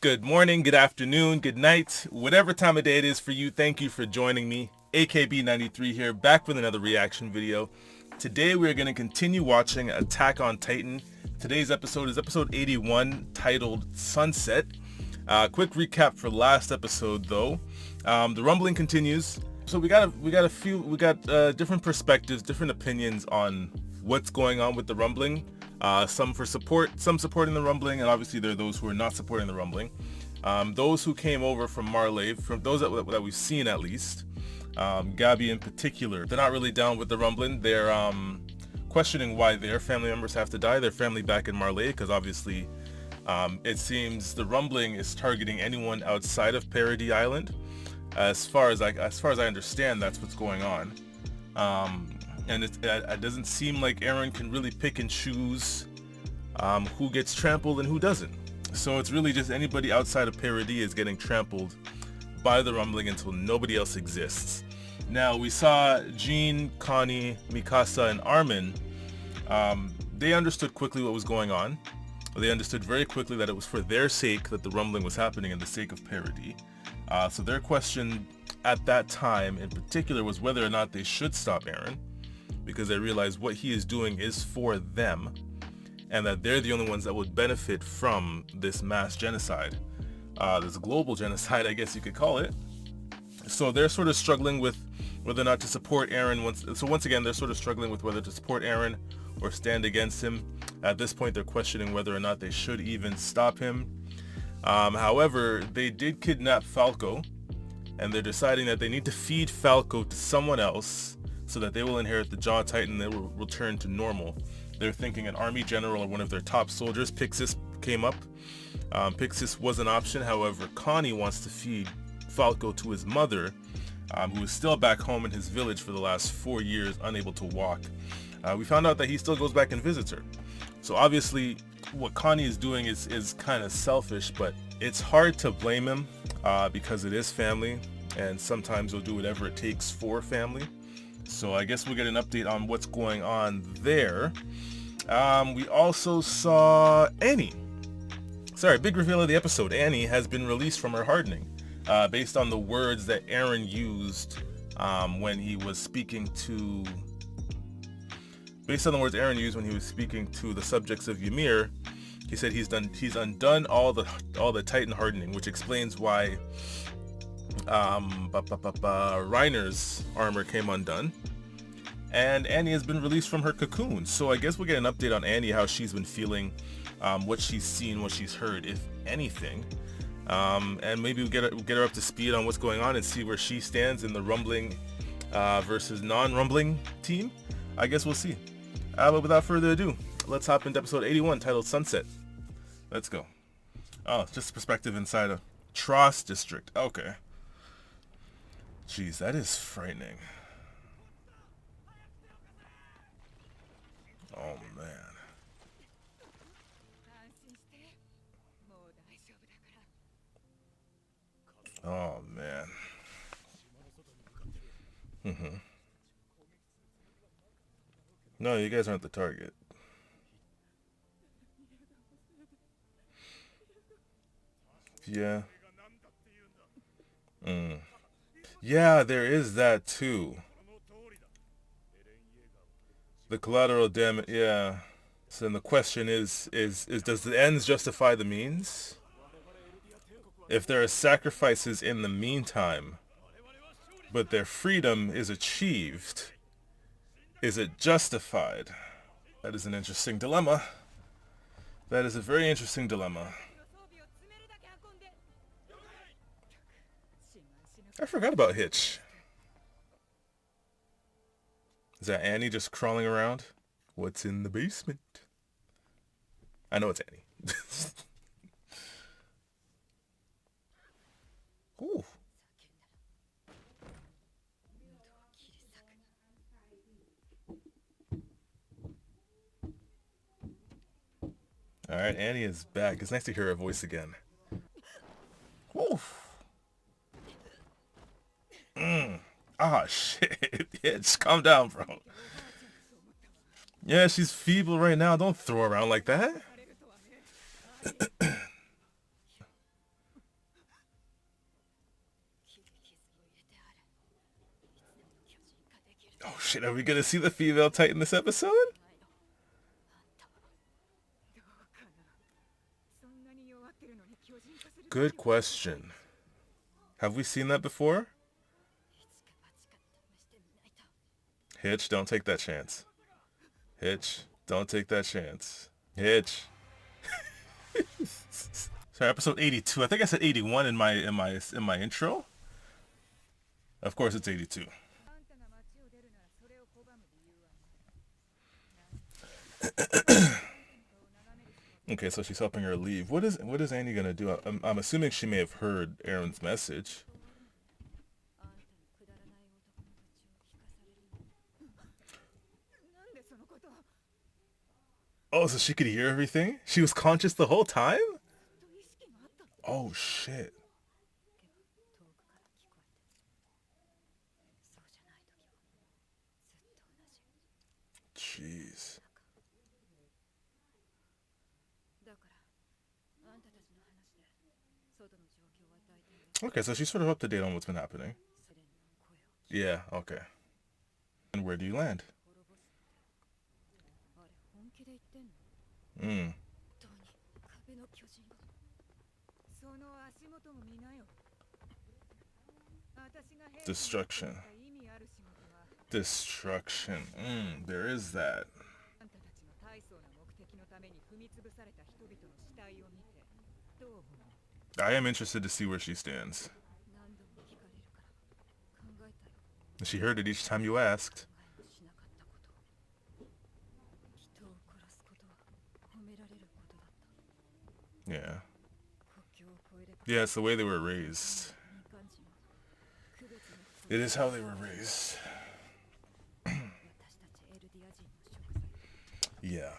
Good morning, good afternoon, good night, whatever time of day it is for you. Thank you for joining me. AKB93 here, back with another reaction video. Today we're going to continue watching Attack on Titan. Today's episode is episode 81, titled Sunset. Quick recap for last episode though. The rumbling continues. So we got different perspectives, different opinions on what's going on with the rumbling. Some for support, some supporting the rumbling, and obviously there are those who are not supporting the rumbling. Those who came over from Marley, from those that we've seen at least, Gabby in particular, they're not really down with the rumbling. They're questioning why their family members have to die, their family back in Marley, because obviously it seems the rumbling is targeting anyone outside of Parody Island. As far as I understand, that's what's going on. And it doesn't seem like Eren can really pick and choose who gets trampled and who doesn't. So it's really just anybody outside of Parody is getting trampled by the rumbling until nobody else exists. Now we saw Jean, Connie, Mikasa, and Armin. They understood quickly what was going on. They understood very quickly that it was for their sake that the rumbling was happening and the sake of Parody. So their question at that time in particular was whether or not they should stop Eren, because they realize what he is doing is for them and that they're the only ones that would benefit from this mass genocide, this global genocide, I guess you could call it. So they're sort of struggling with whether or not to support Eren. Once again, they're sort of struggling with whether to support Eren or stand against him. At this point, they're questioning whether or not they should even stop him. However, they did kidnap Falco, and they're deciding that they need to feed Falco to someone else so that they will inherit the Jaw Titan and they will return to normal. They're thinking an army general or one of their top soldiers. Pixis came up. Pixis was an option. However, Connie wants to feed Falco to his mother, who is still back home in his village for the last 4 years, unable to walk. We found out that he still goes back and visits her. So obviously what Connie is doing is kind of selfish, but it's hard to blame him because it is family, and sometimes he'll do whatever it takes for family. So I guess we'll get an update on what's going on there. We also saw Annie. Sorry, big reveal of the episode. Annie has been released from her hardening based on the words that Eren used when he was speaking to... Based on the words Eren used when he was speaking to the subjects of Ymir, he said he's undone all the Titan hardening, which explains why Reiner's armor came undone, and Annie has been released from her cocoon. So I guess we'll get an update on Annie, how she's been feeling, what she's seen, what she's heard, if anything, and maybe we'll get her up to speed on what's going on and see where she stands in the rumbling versus non-rumbling team. I guess we'll see. But without further ado, let's hop into episode 81, titled Sunset. Let's go. Oh, it's just perspective inside a Tross district. Okay. Jeez, that is frightening. Oh, man. Oh, man. No, you guys aren't the target. Yeah. Yeah, there is that too. The collateral damage, yeah. So then the question is does the ends justify the means? If there are sacrifices in the meantime, but their freedom is achieved, is it justified? That is an interesting dilemma. That is a very interesting dilemma. I forgot about Hitch. Is that Annie just crawling around? What's in the basement? I know it's Annie. Ooh. Alright, Annie is back. It's nice to hear her voice again. Oof. Ah, shit. Yeah, just calm down, bro. Yeah, she's feeble right now. Don't throw her around like that. Oh shit, are we gonna see the female Titan this episode? Good question. Have we seen that before? Hitch, don't take that chance. Hitch, don't take that chance. Hitch. Sorry, episode 82. I think I said 81 in my intro. Of course it's 82. Okay, so she's helping her leave. What is Annie gonna do? I'm assuming she may have heard Aaron's message. Oh, so she could hear everything? She was conscious the whole time? Oh shit. Jeez. Okay, so she's sort of up to date on what's been happening. Yeah, okay. And where do you land? Mm. Destruction. Destruction. There is that. I am interested to see where she stands. She heard it each time you asked. Yeah. Yeah, it's the way they were raised. It is how they were raised. Yeah.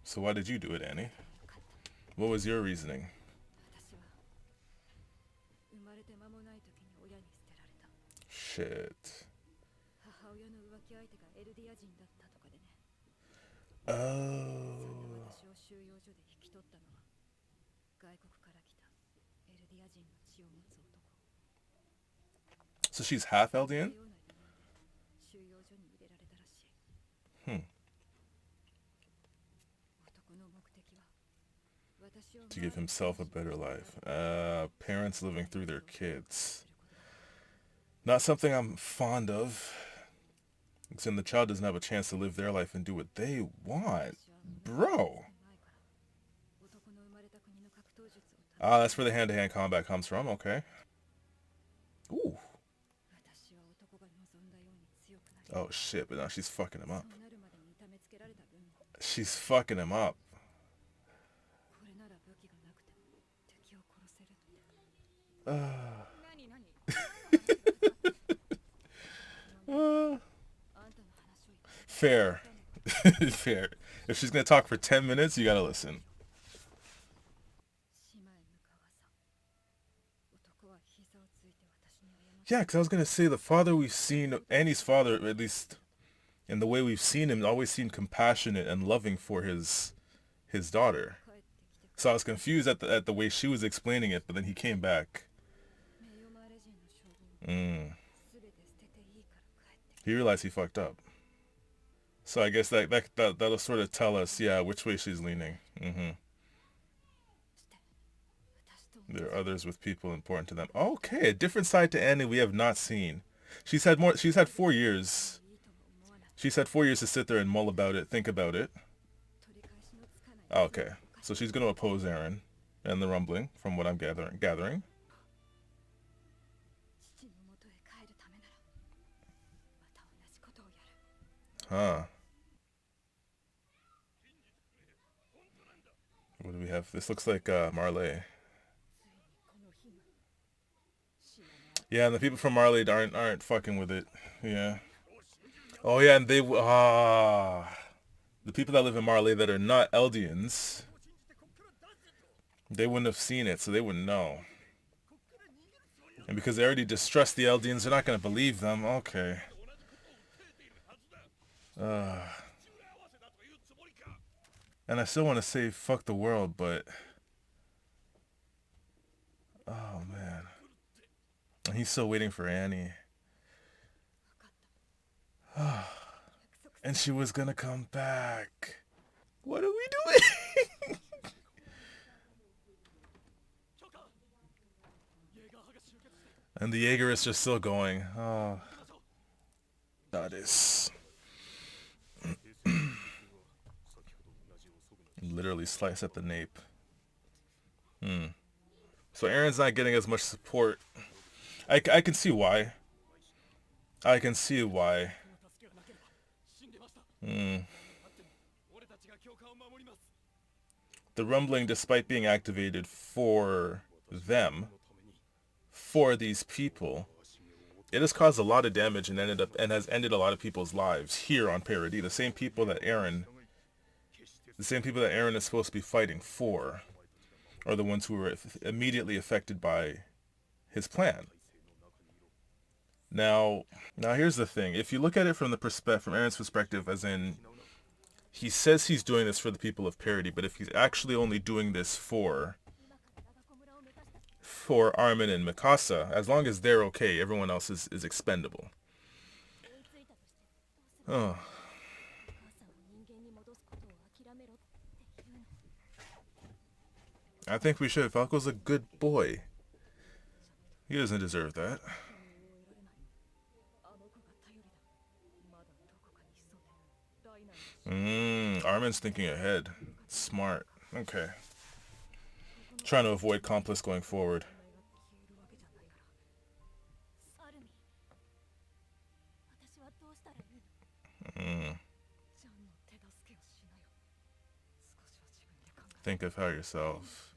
So why did you do it, Annie? What was your reasoning? Shit. Oh. So she's half Eldian? To give himself a better life. Parents living through their kids. Not something I'm fond of. Because the child doesn't have a chance to live their life and do what they want. Bro. Ah, that's where the hand-to-hand combat comes from. Okay. Ooh. Oh shit, but now she's fucking him up. She's fucking him up. Fair. Fair. If she's gonna talk for 10 minutes, you gotta listen. Yeah, because I was gonna say the father we've seen, Annie's father, at least in the way we've seen him, always seemed compassionate and loving for his daughter. So I was confused at the way she was explaining it, but then he came back. He realized he fucked up. So I guess that'll sort of tell us, yeah, which way she's leaning. There are others with people important to them. Okay, a different side to Annie we have not seen. She's had 4 years. She's had 4 years to sit there and mull about it, think about it. Okay, so she's going to oppose Aaron and the rumbling, from what I'm gathering. Huh. What do we have? This looks like Marley. Yeah, and the people from Marley aren't fucking with it. Yeah. Oh yeah, and the people that live in Marley that are not Eldians, they wouldn't have seen it, so they wouldn't know. And because they already distrust the Eldians, they're not gonna believe them. Okay. Uh, and I still want to say fuck the world, but oh man, and he's still waiting for Annie. And she was gonna come back. What are we doing? And the Jaeger is just still going. Oh, that is literally slice at the nape. So Aaron's not getting as much support. I can see why. I can see why. The rumbling, despite being activated for them, for these people, it has caused a lot of damage and has ended a lot of people's lives here on Paradis. The same people that Aaron is supposed to be fighting for are the ones who were immediately affected by his plan. Now here's the thing. If you look at it from Aaron's perspective, as in, he says he's doing this for the people of Paradis, but if he's actually only doing this for Armin and Mikasa, as long as they're okay, everyone else is expendable. Oh. I think we should. Falco's a good boy. He doesn't deserve that. Armin's thinking ahead. Smart. Okay. Trying to avoid accomplice going forward. Think of how yourself.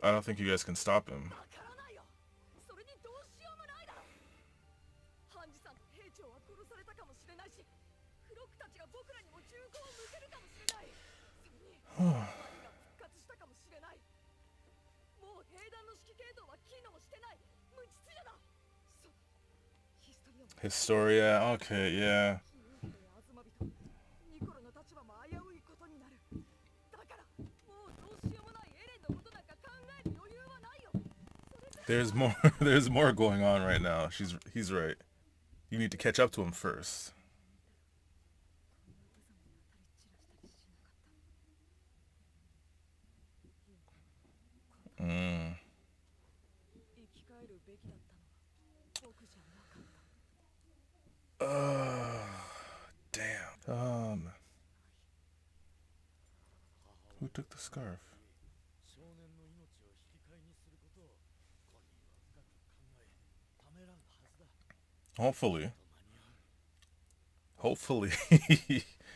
I don't think you guys can stop him. Historia, okay, yeah. There's more there's more going on right now. He's right. You need to catch up to him first. Damn. Who took the scarf? Hopefully.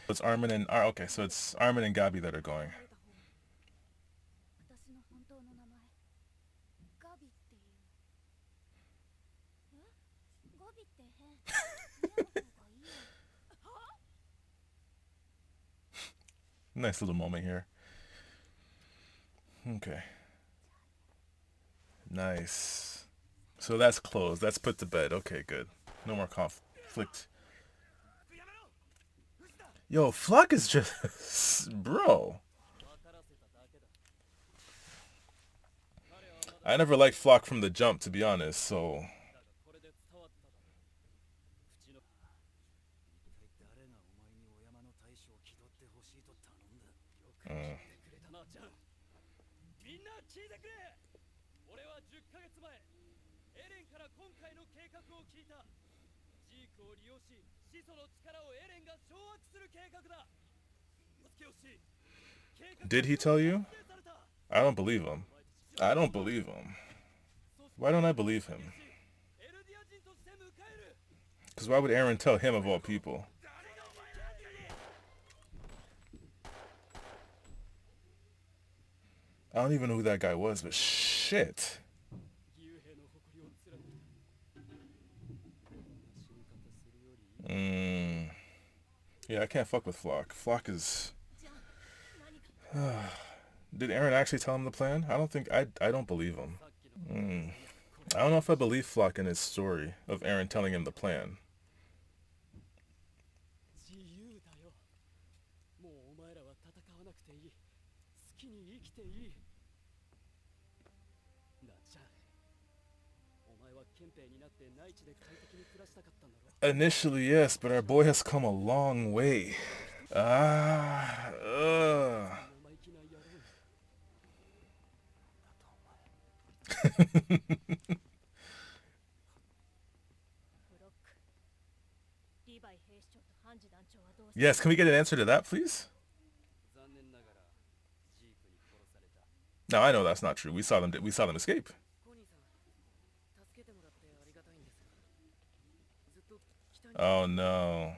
It's Armin and okay, so it's Armin and Gabi that are going. Nice little moment here. Okay. Nice. So that's closed. That's put to bed. Okay, good. No more conflict. Yo, Flock is just... Bro. I never liked Flock from the jump, to be honest, so... Did he tell you? I don't believe him. I don't believe him. Why don't I believe him? Because why would Aaron tell him of all people? I don't even know who that guy was, but shit. Yeah, I can't fuck with Flock. Flock is... Did Aaron actually tell him the plan? I don't think... I don't believe him. I don't know if I believe Flock in his story of Aaron telling him the plan. Initially, yes, but our boy has come a long way. Ah, Yes, can we get an answer to that, please? No, I know that's not true. We saw them. We saw them escape. Oh no.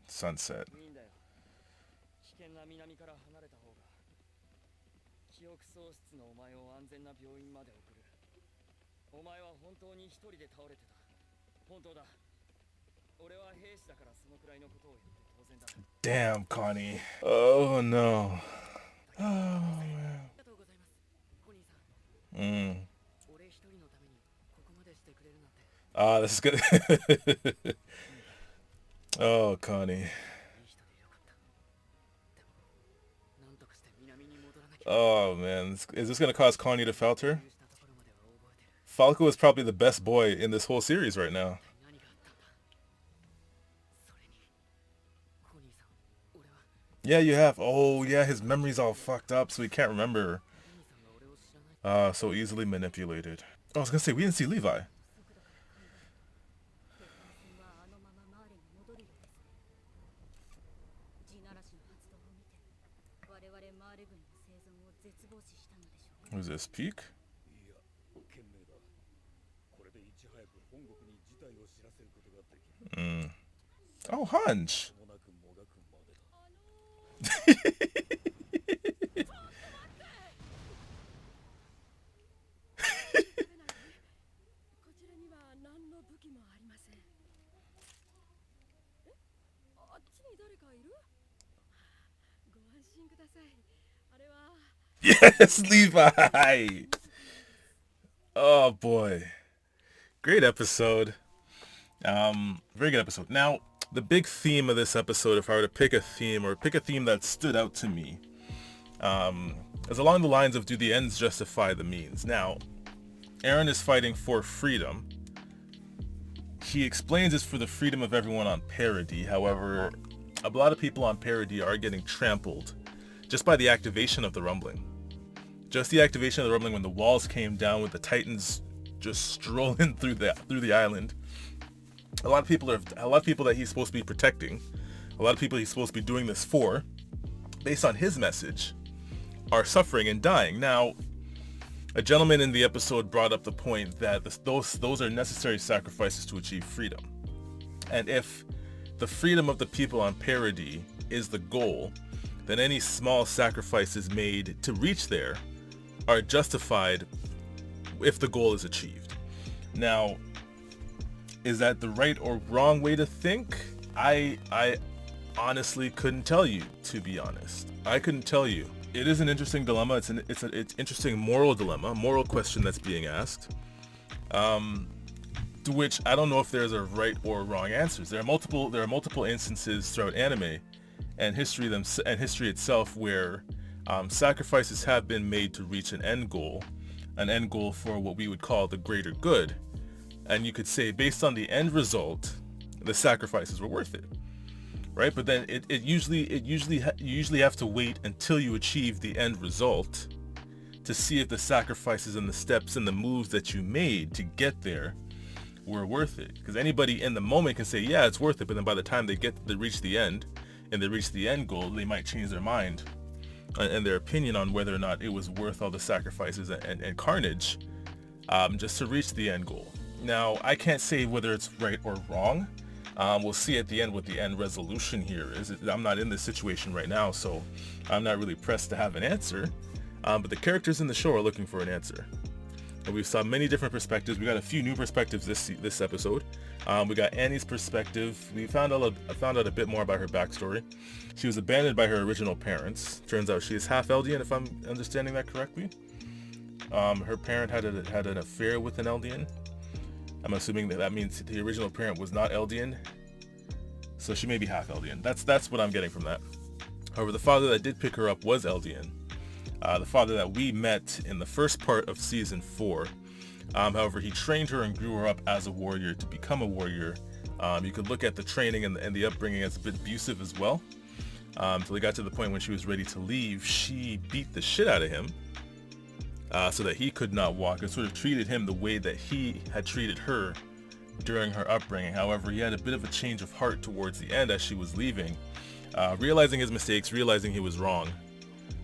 Sunset. Damn, Connie. Oh no. Oh man. Ah, this is good. Oh, Connie. Oh man, is this gonna cause Connie to falter? Falco is probably the best boy in this whole series right now. Yeah, you have. Oh, yeah, his memory's all fucked up, so he can't remember. So easily manipulated. Oh, I was gonna say, we didn't see Levi. Who's this, Peak? Oh, Hunch. Yes, Levi. Oh boy, great episode. Very good episode. Now, the big theme of this episode, if I were to pick a theme or pick a theme that stood out to me, is along the lines of, do the ends justify the means? Now, Eren is fighting for freedom. He explains it's for the freedom of everyone on Paradis. However, a lot of people on Paradis are getting trampled just by the activation of the rumbling. Just the activation of the rumbling when the walls came down with the Titans just strolling through the island. A lot of people that he's supposed to be protecting, a lot of people he's supposed to be doing this for, based on his message, are suffering and dying. Now, a gentleman in the episode brought up the point that those are necessary sacrifices to achieve freedom. And if the freedom of the people on Paradis is the goal, then any small sacrifices made to reach there are justified if the goal is achieved. Now, is that the right or wrong way to think? I honestly couldn't tell you, to be honest. I couldn't tell you. It is an interesting dilemma. It's an interesting moral dilemma, moral question that's being asked. To which I don't know if there's a right or wrong answers. There are multiple instances throughout anime and history itself where sacrifices have been made to reach an end goal for what we would call the greater good. And you could say, based on the end result, the sacrifices were worth it, right? But then you usually have to wait until you achieve the end result to see if the sacrifices and the steps and the moves that you made to get there were worth it. Because anybody in the moment can say, yeah, it's worth it, but then by the time they reach the end and they reach the end goal, they might change their mind and their opinion on whether or not it was worth all the sacrifices and carnage just to reach the end goal. Now, I can't say whether it's right or wrong. We'll see at the end what the end resolution here is. I'm not in this situation right now, so I'm not really pressed to have an answer. But the characters in the show are looking for an answer. And we saw many different perspectives. We got a few new perspectives this episode. We got Annie's perspective. We found out a bit more about her backstory. She was abandoned by her original parents. Turns out she is half Eldian, if I'm understanding that correctly. Her parent had an affair with an Eldian. I'm assuming that means the original parent was not Eldian. So she may be half Eldian. That's what I'm getting from that. However, the father that did pick her up was Eldian. The father that we met in the first part of season 4. However, he trained her and grew her up as a warrior to become a warrior. You could look at the training and the upbringing as a bit abusive as well. Until he got to the point when she was ready to leave, she beat the shit out of him so that he could not walk, and sort of treated him the way that he had treated her during her upbringing. However, he had a bit of a change of heart towards the end as she was leaving, realizing his mistakes, realizing he was wrong.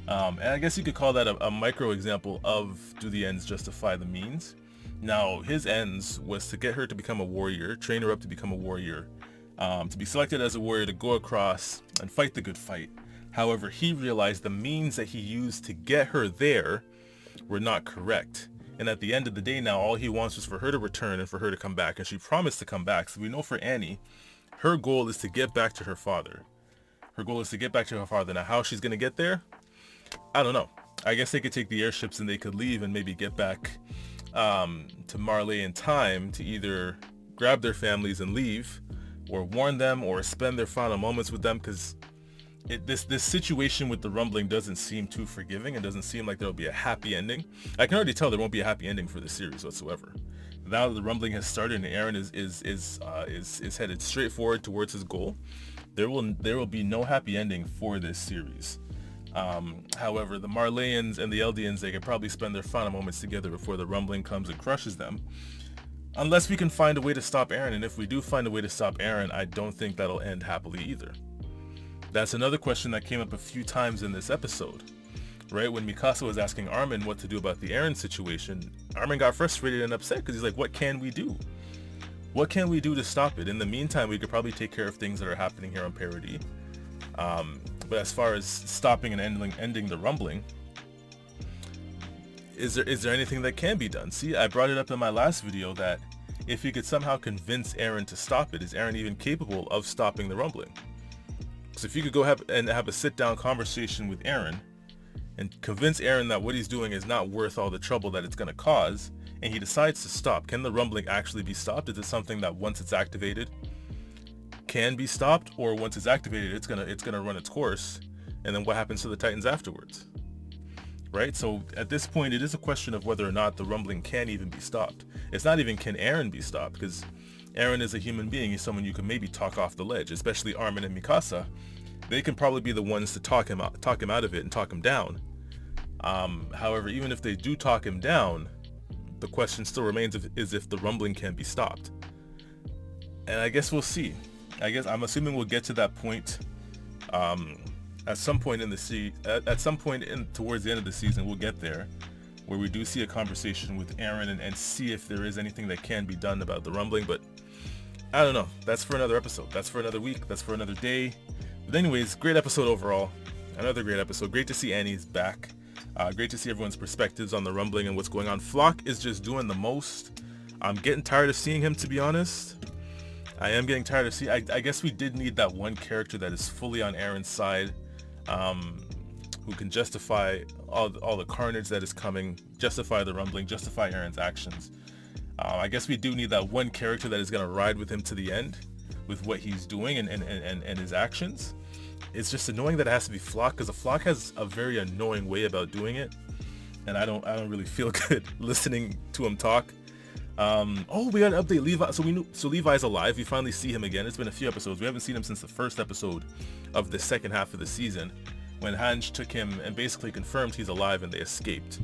And I guess you could call that a micro example of do the ends justify the means. Now, his ends was to get her to become a warrior, train her up to become a warrior, to be selected as a warrior to go across and fight the good fight. However, he realized the means that he used to get her there were not correct. And at the end of the day now, all he wants was for her to return and for her to come back. And she promised to come back. So we know for Annie, her goal is to get back to her father. Her goal is to get back to her father. Now, how she's going to get there, I don't know. I guess they could take the airships and they could leave and maybe get back to Marley in time to either grab their families and leave, or warn them, or spend their final moments with them, because this situation with the rumbling doesn't seem too forgiving. It doesn't seem like there'll be a happy ending. I can already tell there won't be a happy ending for this series whatsoever. Now that the rumbling has started and Aaron is headed straight forward towards his goal, there will be no happy ending for this series. However, the Marleyans and the Eldians, they could probably spend their final moments together before the rumbling comes and crushes them. Unless we can find a way to stop Aaron, and if we do find a way to stop Aaron, I don't think that'll end happily either. That's another question that came up a few times in this episode, right? When Mikasa was asking Armin what to do about the Aaron situation, Armin got frustrated and upset because he's like, what can we do? What can we do to stop it? In the meantime, we could probably take care of things that are happening here on Parody. But as far as stopping and ending the rumbling, is there anything that can be done? See, I brought it up in my last video that if you could somehow convince Aaron to stop it, is Aaron even capable of stopping the rumbling? So if you could go have a sit-down conversation with Aaron and convince Aaron that what he's doing is not worth all the trouble that it's going to cause, and he decides to stop, can the rumbling actually be stopped? Is it something that once it's activated can be stopped, or once it's activated it's gonna run its course, and then what happens to the Titans afterwards, right? So at this point it is a question of whether or not the rumbling can even be stopped. It's not even can Aaron be stopped, because Aaron is a human being. He's someone you can maybe talk off the ledge, especially Armin and Mikasa. They can probably be the ones to talk him out of it and talk him down. However, even if they do talk him down, the question still remains is if the rumbling can be stopped. And I guess we'll see. I'm assuming we'll get to that point at some point in towards the end of the season. We'll get there where we do see a conversation with Aaron and see if there is anything that can be done about the rumbling. But I don't know. That's for another episode. That's for another week. That's for another day. But anyways, great episode overall. Another great episode. Great to see Annie's back. Great to see everyone's perspectives on the rumbling and what's going on. Flock is just doing the most. I'm getting tired of seeing him, to be honest. I am getting tired of seeing. I guess we did need that one character that is fully on Aaron's side, who can justify all the carnage that is coming, justify the rumbling, justify Aaron's actions. I guess we do need that one character that is going to ride with him to the end with what he's doing and his actions. It's just annoying that it has to be Flock, because Flock has a very annoying way about doing it, and I don't really feel good listening to him talk. Oh, we got an update. Levi. So Levi's alive. We finally see him again. It's been a few episodes. We haven't seen him since the first episode of the second half of the season, when Hanj took him and basically confirmed he's alive and they escaped.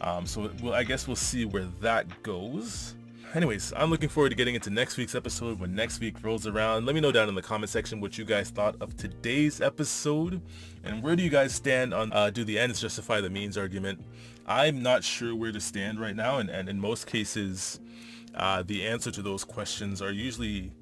I guess we'll see where that goes. Anyways, I'm looking forward to getting into next week's episode when next week rolls around. Let me know down in the comment section what you guys thought of today's episode, and where do you guys stand on do the ends justify the means argument. I'm not sure where to stand right now, and in most cases the answer to those questions are usually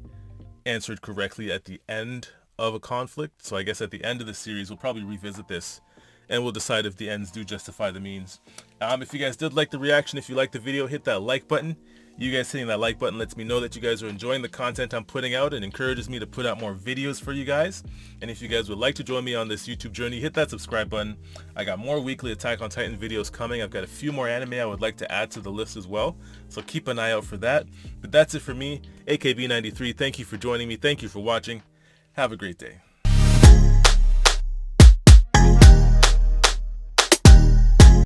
answered correctly at the end of a conflict. So I guess at the end of the series we'll probably revisit this and we'll decide if the ends do justify the means. If you guys did like the reaction, if you liked the video, hit that like button. You guys hitting that like button lets me know that you guys are enjoying the content I'm putting out and encourages me to put out more videos for you guys. And if you guys would like to join me on this YouTube journey, hit that subscribe button. I got more weekly Attack on Titan videos coming. I've got a few more anime I would like to add to the list as well, so keep an eye out for that. But that's it for me, AKB93. Thank you for joining me. Thank you for watching. Have a great day.